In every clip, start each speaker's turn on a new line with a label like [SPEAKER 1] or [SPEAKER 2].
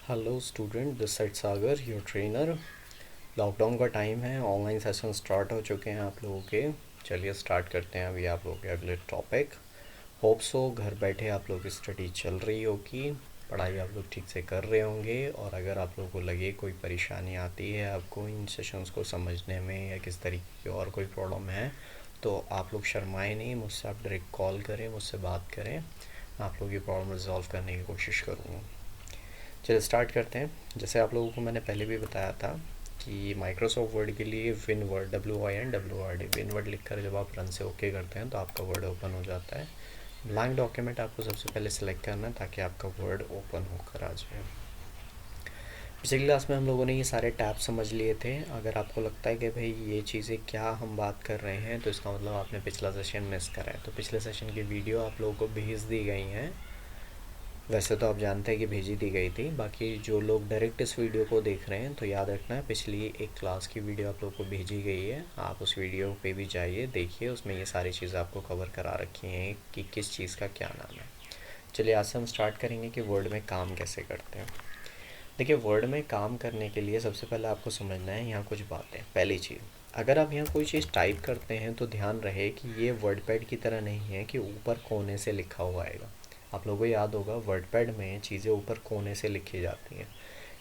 [SPEAKER 1] Hello student, this side Sagar your trainer. Lockdown का time है, online session start हो चुके हैं आप लोगों के। चलिए स्टार्ट करते हैं अभी आप लोगों के अगले टॉपिक। होप सो घर बैठे आप लोगों की स्टडी चल रही होगी, पढ़ाई आप लोग ठीक से कर रहे होंगे। और अगर आप लोगों को लगे कोई परेशानी आती है आपको इन सेशंस को समझने में या किस तरीके की और कोई प्रॉब्लम है तो आप लोग शर्माएं नहीं, मुझसे आप डायरेक्ट कॉल करें, मुझसे बात करें। मैं आप लोगों की प्रॉब्लम रिजॉल्व करने की कोशिश करूँगा। चलिए स्टार्ट करते हैं। जैसे आप लोगों को मैंने पहले भी बताया था कि माइक्रोसॉफ्ट वर्ड के लिए win word WIN WRD win word लिख कर जब आप रन से ओके करते हैं तो आपका वर्ड ओपन हो जाता है। ब्लैंक डॉक्यूमेंट आपको सबसे पहले सिलेक्ट करना है ताकि आपका वर्ड ओपन होकर आ जाए। पिछली क्लास में हम लोगों ने ये सारे टैब समझ लिए थे। अगर आपको लगता है कि भाई ये चीज़ें क्या हम बात कर रहे हैं तो इसका मतलब आपने पिछला सेशन मिस करा है। तो पिछले सेशन की वीडियो आप लोगों को भेज दी गई हैं। वैसे तो आप जानते हैं कि भेजी दी गई थी, बाकी जो लोग डायरेक्ट इस वीडियो को देख रहे हैं तो याद रखना है पिछली एक क्लास की वीडियो आप लोग को भेजी गई है। आप उस वीडियो पे भी जाइए, देखिए, उसमें ये सारी चीज़ें आपको कवर करा रखी हैं कि किस चीज़ का क्या नाम है। चलिए आज से हम स्टार्ट करेंगे कि वर्ड में काम कैसे करते हैं। देखिए, वर्ड में काम करने के लिए सबसे पहले आपको समझना है यहाँ कुछ बातें। पहली चीज़, अगर आप यहाँ कोई चीज़ टाइप करते हैं तो ध्यान रहे कि ये वर्ड पैड की तरह नहीं है कि ऊपर कोने से लिखा हुआ आएगा। आप लोगों को याद होगा वर्ड पैड में चीज़ें ऊपर कोने से लिखी जाती हैं,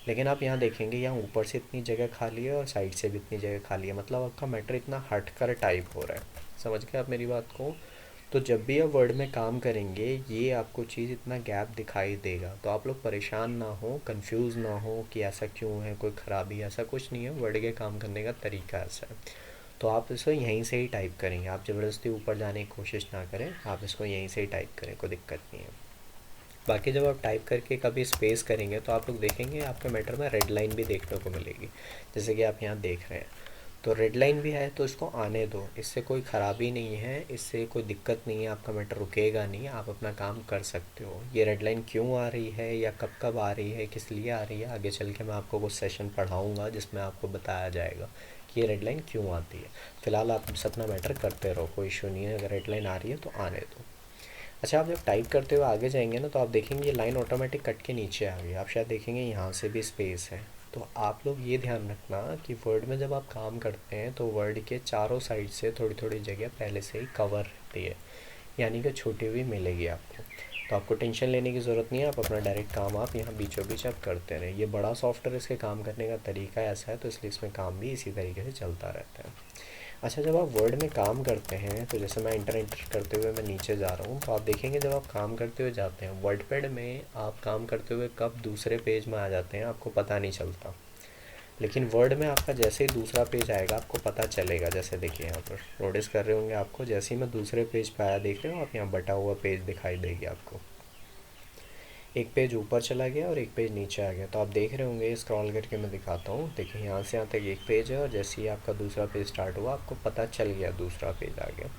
[SPEAKER 1] लेकिन आप यहाँ देखेंगे यहाँ ऊपर से इतनी जगह खाली है और साइड से भी इतनी जगह खाली है, मतलब आपका मैटर इतना हट कर टाइप हो रहा है। समझ गए आप मेरी बात को? तो जब भी आप वर्ड में काम करेंगे ये आपको चीज़ इतना गैप दिखाई देगा, तो आप लोग परेशान ना हो, कंफ्यूज ना हो कि ऐसा क्यों है, कोई ख़राबी, ऐसा कुछ नहीं है। वर्ड के काम करने का तरीका ऐसा है। तो आप इसको यहीं से ही टाइप करेंगे, आप ज़बरदस्ती ऊपर जाने की कोशिश ना करें, आप इसको यहीं से ही टाइप करें, कोई दिक्कत नहीं है। बाकी जब आप टाइप करके कभी स्पेस करेंगे तो आप लोग देखेंगे आपके मैटर में रेड लाइन भी देखने को मिलेगी, जैसे कि आप यहाँ देख रहे हैं। तो रेड लाइन भी है तो इसको आने दो, इससे कोई ख़राबी नहीं है, इससे कोई दिक्कत नहीं है, आपका मैटर रुकेगा नहीं, आप अपना काम कर सकते हो। ये रेड लाइन क्यों आ रही है या कब कब आ रही है, किस लिए आ रही है, आगे चल के मैं आपको कुछ सेशन पढ़ाऊँगा जिसमें आपको बताया जाएगा कि ये रेड लाइन क्यों आती है। फ़िलहाल आप बस अपना मैटर करते रहो, कोई इशू नहीं है। अगर रेड लाइन आ रही है तो आने दो। अच्छा, आप जब टाइप करते हुए आगे जाएंगे ना तो आप देखेंगे ये लाइन ऑटोमेटिक कट के नीचे आ गई। आप शायद देखेंगे यहाँ से भी स्पेस है। तो आप लोग ये ध्यान रखना कि वर्ड में जब आप काम करते हैं तो वर्ड के चारों साइड से थोड़ी थोड़ी जगह पहले से ही कवर रहती है, यानी कि छोटी हुई मिलेगी आपको। तो आपको टेंशन लेने की ज़रूरत नहीं है, आप अपना डायरेक्ट काम आप यहाँ बीचों बीच आप करते रहें। ये बड़ा सॉफ्टवेयर, इसके काम करने का तरीका ऐसा है तो इसलिए इसमें काम भी इसी तरीके से चलता रहता है। अच्छा, जब आप वर्ड में काम करते हैं तो जैसे मैं इंटर करते हुए मैं नीचे जा रहा हूँ तो आप देखेंगे जब आप काम करते हुए जाते हैं वर्ड पैड में, आप काम करते हुए कब दूसरे पेज में आ जाते हैं आपको पता नहीं चलता। लेकिन वर्ड में आपका जैसे ही दूसरा पेज आएगा आपको पता चलेगा। जैसे देखिए यहाँ पर नोटिस कर रहे होंगे आपको, जैसे ही मैं दूसरे पेज पे आया, देख रहे हो आप, यहाँ बटा हुआ पेज दिखाई देगी आपको। एक पेज ऊपर चला गया और एक पेज नीचे आ गया। तो आप देख रहे होंगे, स्क्रॉल करके मैं दिखाता हूँ। देखिए यहाँ से यहाँ तक एक पेज है और जैसे ही आपका दूसरा पेज स्टार्ट हुआ आपको पता चल गया दूसरा पेज आ गया।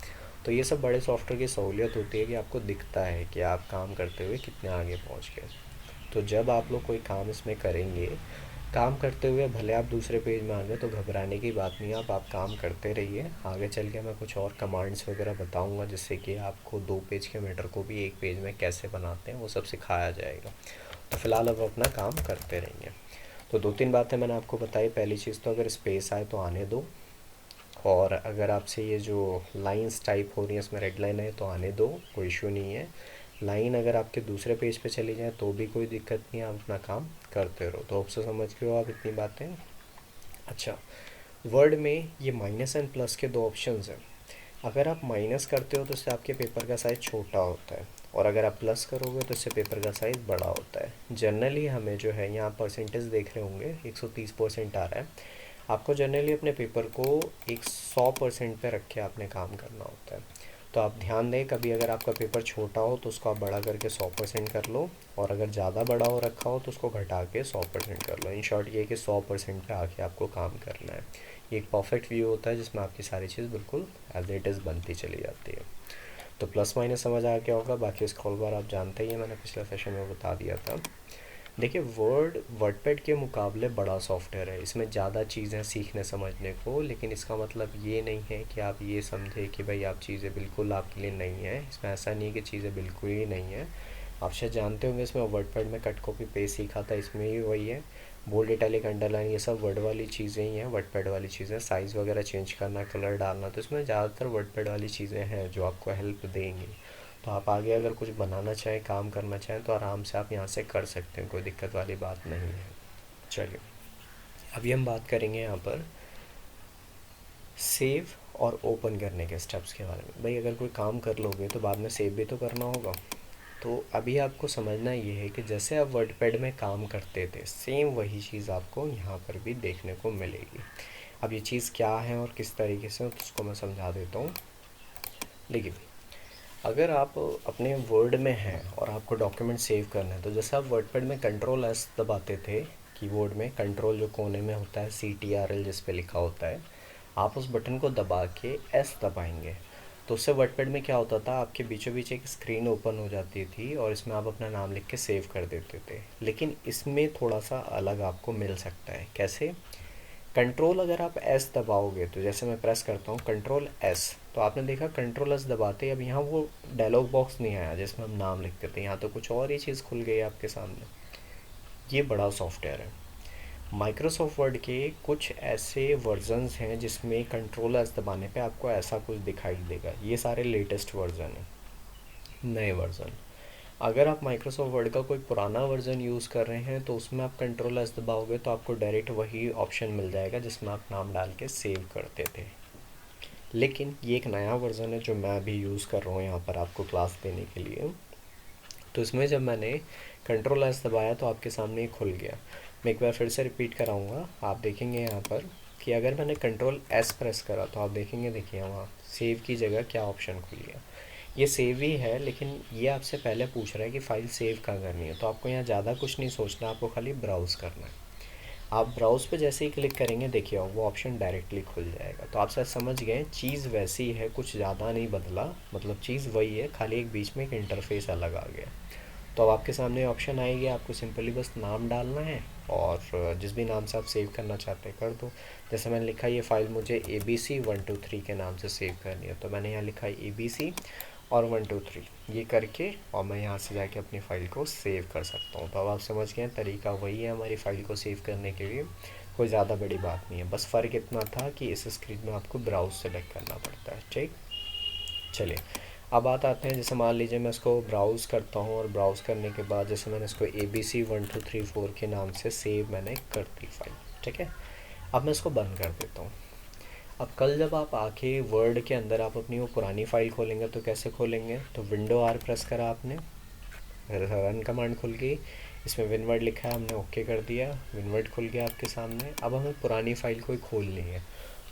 [SPEAKER 1] तो ये सब बड़े सॉफ्टवेयर की सहूलियत होती है कि आपको दिखता है कि आप काम करते हुए कितने आगे पहुँच गए। तो जब आप लोग कोई काम इसमें करेंगे, काम करते हुए भले आप दूसरे पेज में आ गए तो घबराने की बात नहीं है, आप काम करते रहिए। आगे चल के मैं कुछ और कमांड्स वगैरह बताऊंगा जिससे कि आपको 2 पेज के मैटर को भी एक पेज में कैसे बनाते हैं वो सब सिखाया जाएगा। तो फ़िलहाल अब अपना काम करते रहेंगे। तो 2-3 बातें मैंने आपको बताई। पहली चीज़ तो अगर स्पेस आए तो आने दो, और अगर आपसे ये जो लाइंस टाइप हो रही हैं इसमें रेड लाइन है तो आने दो, कोई इशू नहीं है। लाइन अगर आपके दूसरे पेज पे चली जाए तो भी कोई दिक्कत नहीं है, आप अपना काम करते रहो। तो आपसे समझ गए हो आप इतनी बातें। अच्छा, वर्ड में ये माइनस एंड प्लस के दो ऑप्शंस हैं। अगर आप माइनस करते हो तो इससे आपके पेपर का साइज़ छोटा होता है, और अगर आप प्लस करोगे तो इससे पेपर का साइज़ बड़ा होता है। जनरली हमें जो है यहाँ परसेंटेज देख रहे होंगे 130% आ रहा है। आपको जनरली अपने पेपर को एक 100% पे रख के आपने काम करना होता है। तो आप ध्यान दें, कभी अगर आपका पेपर छोटा हो तो उसको आप बड़ा करके 100% कर लो, और अगर ज़्यादा बड़ा हो रखा हो तो उसको घटा के 100% कर लो। इन शॉर्ट ये कि 100% पे आके आपको काम करना है। ये एक परफेक्ट व्यू होता है जिसमें आपकी सारी चीज़ बिल्कुल एज इट इज़ बनती चली जाती है। तो प्लस माइनस समझ आ गया होगा। बाकी स्क्रॉल बार आप जानते ही हैं, मैंने पिछले सेशन में बता दिया था। देखिए, वर्डपैड के मुकाबले बड़ा सॉफ्टवेयर है, इसमें ज़्यादा चीज़ें सीखने समझने को, लेकिन इसका मतलब ये नहीं है कि आप ये समझे कि भाई आप चीज़ें बिल्कुल आपके लिए नहीं है। इसमें ऐसा नहीं है कि चीज़ें बिल्कुल ही नहीं है। आप शायद जानते होंगे इसमें वर्डपैड में कट कॉपी पेस्ट सीखा था, इसमें भी वही है। बोल्ड इटैलिक अंडरलाइन ये सब वर्ड वाली चीज़ें ही हैं, वर्डपैड वाली चीज़ें। साइज़ वगैरह चेंज करना, कलर डालना, तो इसमें ज़्यादातर वर्डपैड वाली चीज़ें हैं जो आपको हेल्प देंगी। तो आप आगे अगर कुछ बनाना चाहें, काम करना चाहें, तो आराम से आप यहाँ से कर सकते हैं, कोई दिक्कत वाली बात नहीं है। चलिए अभी हम बात करेंगे यहाँ पर सेव और ओपन करने के स्टेप्स के बारे में। भाई अगर कोई काम कर लोगे तो बाद में सेव भी तो करना होगा। तो अभी आपको समझना ये है कि जैसे आप वर्डपैड में काम करते थे, सेम वही चीज़ आपको यहाँ पर भी देखने को मिलेगी। अब ये चीज़ क्या है और किस तरीके से, तो उसको मैं समझा देता हूँ। देखिए अगर आप अपने वर्ड में हैं और आपको डॉक्यूमेंट सेव करना है, तो जैसे आप वर्डपैड में कंट्रोल एस दबाते थे कीबोर्ड में, कंट्रोल जो कोने में होता है CTRL जिस पे लिखा होता है, आप उस बटन को दबा के एस दबाएंगे तो उससे वर्डपैड में क्या होता था, आपके बीचों बीच एक स्क्रीन ओपन हो जाती थी और इसमें आप अपना नाम लिख के सेव कर देते थे। लेकिन इसमें थोड़ा सा अलग आपको मिल सकता है। कैसे? कंट्रोल अगर आप एस दबाओगे, तो जैसे मैं प्रेस करता हूँ कंट्रोल एस, तो आपने देखा कंट्रोल एस दबाते अब यहाँ वो डायलॉग बॉक्स नहीं आया जिसमें हम नाम लिखते थे, यहाँ तो कुछ और ही चीज़ खुल गई आपके सामने। ये बड़ा सॉफ्टवेयर है। माइक्रोसॉफ्ट वर्ड के कुछ ऐसे वर्जन्स हैं जिसमें कंट्रोल एस दबाने पे आपको ऐसा कुछ दिखाई देगा। ये सारे लेटेस्ट वर्जन हैं, नए वर्जन। अगर आप माइक्रोसॉफ्ट वर्ड का कोई पुराना वर्जन यूज़ कर रहे हैं तो उसमें आप कंट्रोल एस दबाओगे तो आपको डायरेक्ट वही ऑप्शन मिल जाएगा जिसमें आप नाम डाल के सेव करते थे। लेकिन ये एक नया वर्जन है जो मैं अभी यूज़ कर रहा हूँ यहाँ पर आपको क्लास देने के लिए। तो इसमें जब मैंने कंट्रोल एस दबाया तो आपके सामने ये खुल गया। मैं एक बार फिर से रिपीट कराऊंगा। आप देखेंगे यहाँ पर कि अगर मैंने कंट्रोल एस प्रेस करा तो आप देखेंगे, देखिए वहाँ सेव की जगह क्या ऑप्शन खुल गया। ये सेव ही है, लेकिन ये आपसे पहले पूछ रहा है कि फ़ाइल सेव कहाँ करनी है। तो आपको यहाँ ज़्यादा कुछ नहीं सोचना, आपको खाली ब्राउज़ करना है। आप ब्राउज़ पे जैसे ही क्लिक करेंगे, देखिए वो ऑप्शन डायरेक्टली खुल जाएगा। तो आप शायद समझ गए, चीज़ वैसी है, कुछ ज़्यादा नहीं बदला, मतलब चीज़ वही है, खाली एक बीच में एक इंटरफेस अलग आ गया। तो अब आपके सामने ऑप्शन आएगी, आपको सिंपली बस नाम डालना है और जिस भी नाम से आप सेव करना चाहते हैं कर दो। जैसे मैंने लिखा ये फ़ाइल मुझे ABC123 के नाम से सेव करनी है, तो मैंने यहाँ लिखा है ABC और 123 ये करके, और मैं यहाँ से जाके अपनी फ़ाइल को सेव कर सकता हूँ। तो अब आप समझ गए, तरीका वही है हमारी फ़ाइल को सेव करने के लिए, कोई ज़्यादा बड़ी बात नहीं है। बस फ़र्क इतना था कि इस स्क्रीन में आपको ब्राउज़ सेलेक्ट करना पड़ता है। ठीक, चलिए अब बात आते हैं। जैसे मान लीजिए मैं इसको ब्राउज़ करता हूँ और ब्राउज़ करने के बाद जैसे मैंने इसको ABC1234 के नाम से सेव मैंने कर दी फाइल। ठीक है, अब मैं इसको बंद कर देता हूँ। अब कल जब आप आके वर्ड के अंदर आप अपनी वो पुरानी फ़ाइल खोलेंगे तो कैसे खोलेंगे? तो विंडो आर प्रेस करा आपने, रन कमांड खुल गई, इसमें विनवर्ड लिखा है, हमने ओके कर दिया, विनवर्ड खुल गया आपके सामने। अब हमें पुरानी फ़ाइल को खोलनी है।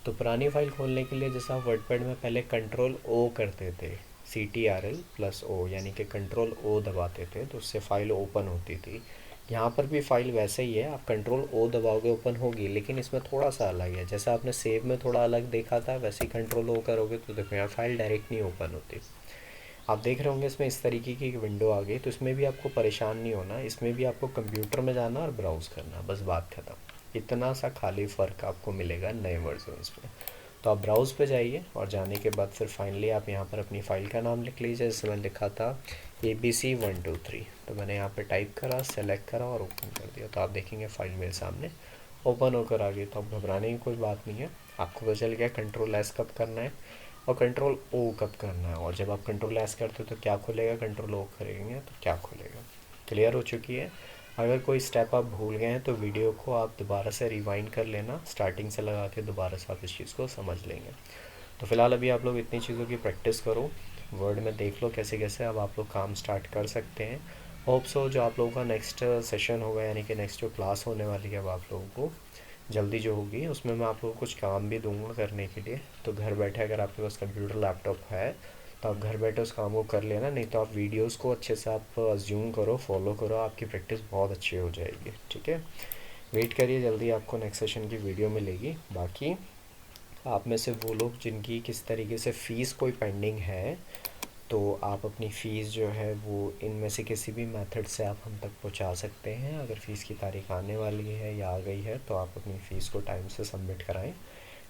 [SPEAKER 1] तो पुरानी फ़ाइल खोलने के लिए जैसे आप वर्डपैड में पहले कंट्रोल ओ करते थे, CTRL+O, यानी कि कंट्रोल ओ दबाते थे तो उससे फ़ाइल ओपन होती थी। यहाँ पर भी फ़ाइल वैसे ही है, आप कंट्रोल ओ दबाओगे ओपन होगी, लेकिन इसमें थोड़ा सा अलग है। जैसा आपने सेव में थोड़ा अलग देखा था, वैसे ही कंट्रोल ओ करोगे तो देखो यहाँ फ़ाइल डायरेक्ट नहीं ओपन होती। आप देख रहे होंगे इसमें इस तरीके की एक विंडो आ गई। तो इसमें भी आपको परेशान नहीं होना, इसमें भी आपको कंप्यूटर में जाना और ब्राउज़ करना, बस बात खत्म। इतना सा खाली फ़र्क आपको मिलेगा नए वर्जन्स में। तो आप ब्राउज़ पे जाइए और जाने के बाद फिर फाइनली आप यहाँ पर अपनी फ़ाइल का नाम लिख लीजिए। जैसे मैंने लिखा था ABC123, तो मैंने यहाँ पे टाइप करा, सेलेक्ट करा और ओपन कर दिया। तो आप देखेंगे फ़ाइल मेरे सामने ओपन होकर आ गई। तो अब घबराने की कोई बात नहीं है, आपको पता चल गया कंट्रोल एस कब करना है और कंट्रोल ओ कब करना है। और जब आप कंट्रोल एस करते हो तो क्या खुलेगा, कंट्रोल ओ करेंगे तो क्या खुलेगा। क्लियर हो चुकी है? अगर कोई स्टेप आप भूल गए हैं तो वीडियो को आप दोबारा से रिवाइंड कर लेना, स्टार्टिंग से लगा के दोबारा से आप इस चीज़ को समझ लेंगे। तो फ़िलहाल अभी आप लोग इतनी चीज़ों की प्रैक्टिस करो, वर्ड में देख लो कैसे कैसे अब आप लोग काम स्टार्ट कर सकते हैं। होप सो जो आप लोगों का नेक्स्ट सेशन होगा, यानी कि नेक्स्ट जो क्लास होने वाली है अब आप लोगों को जल्दी जो होगी, उसमें मैं आप लोगों को कुछ काम भी दूंगा करने के लिए। तो घर बैठे अगर आपके पास कंप्यूटर लैपटॉप है तो आप घर बैठे उस काम को कर लेना, नहीं तो आप वीडियोस को अच्छे से आप अज्यूम करो, फॉलो करो, आपकी प्रैक्टिस बहुत अच्छी हो जाएगी। ठीक है, वेट करिए, जल्दी आपको नेक्स्ट सेशन की वीडियो मिलेगी। बाकी आप में से वो लोग जिनकी किस तरीके से फ़ीस कोई पेंडिंग है, तो आप अपनी फ़ीस जो है वो इनमें से किसी भी मेथड से आप हम तक पहुंचा सकते हैं। अगर फ़ीस की तारीख आने वाली है या आ गई है तो आप अपनी फ़ीस को टाइम से सबमिट कराएं।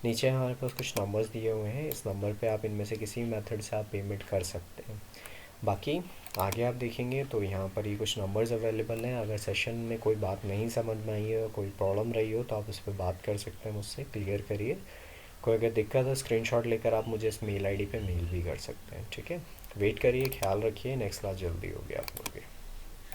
[SPEAKER 1] नीचे हमारे पास कुछ नंबर्स दिए हुए हैं, इस नंबर पे आप इनमें से किसी मेथड से आप पेमेंट कर सकते हैं। बाकी आगे आप देखेंगे तो यहाँ पर ही कुछ नंबर्स अवेलेबल हैं। अगर सेशन में कोई बात नहीं समझ में आई है, कोई प्रॉब्लम रही हो, तो आप उस पर बात कर सकते हैं मुझसे, क्लियर करिए। कोई अगर दिक्कत है स्क्रीनशॉट लेकर आप मुझे इस मेल आईडी पे मेल भी कर सकते हैं, ठीक है। वेट करिए, ख्याल रखिए, नेक्स्ट क्लास जल्दी होगी आप लोगों की।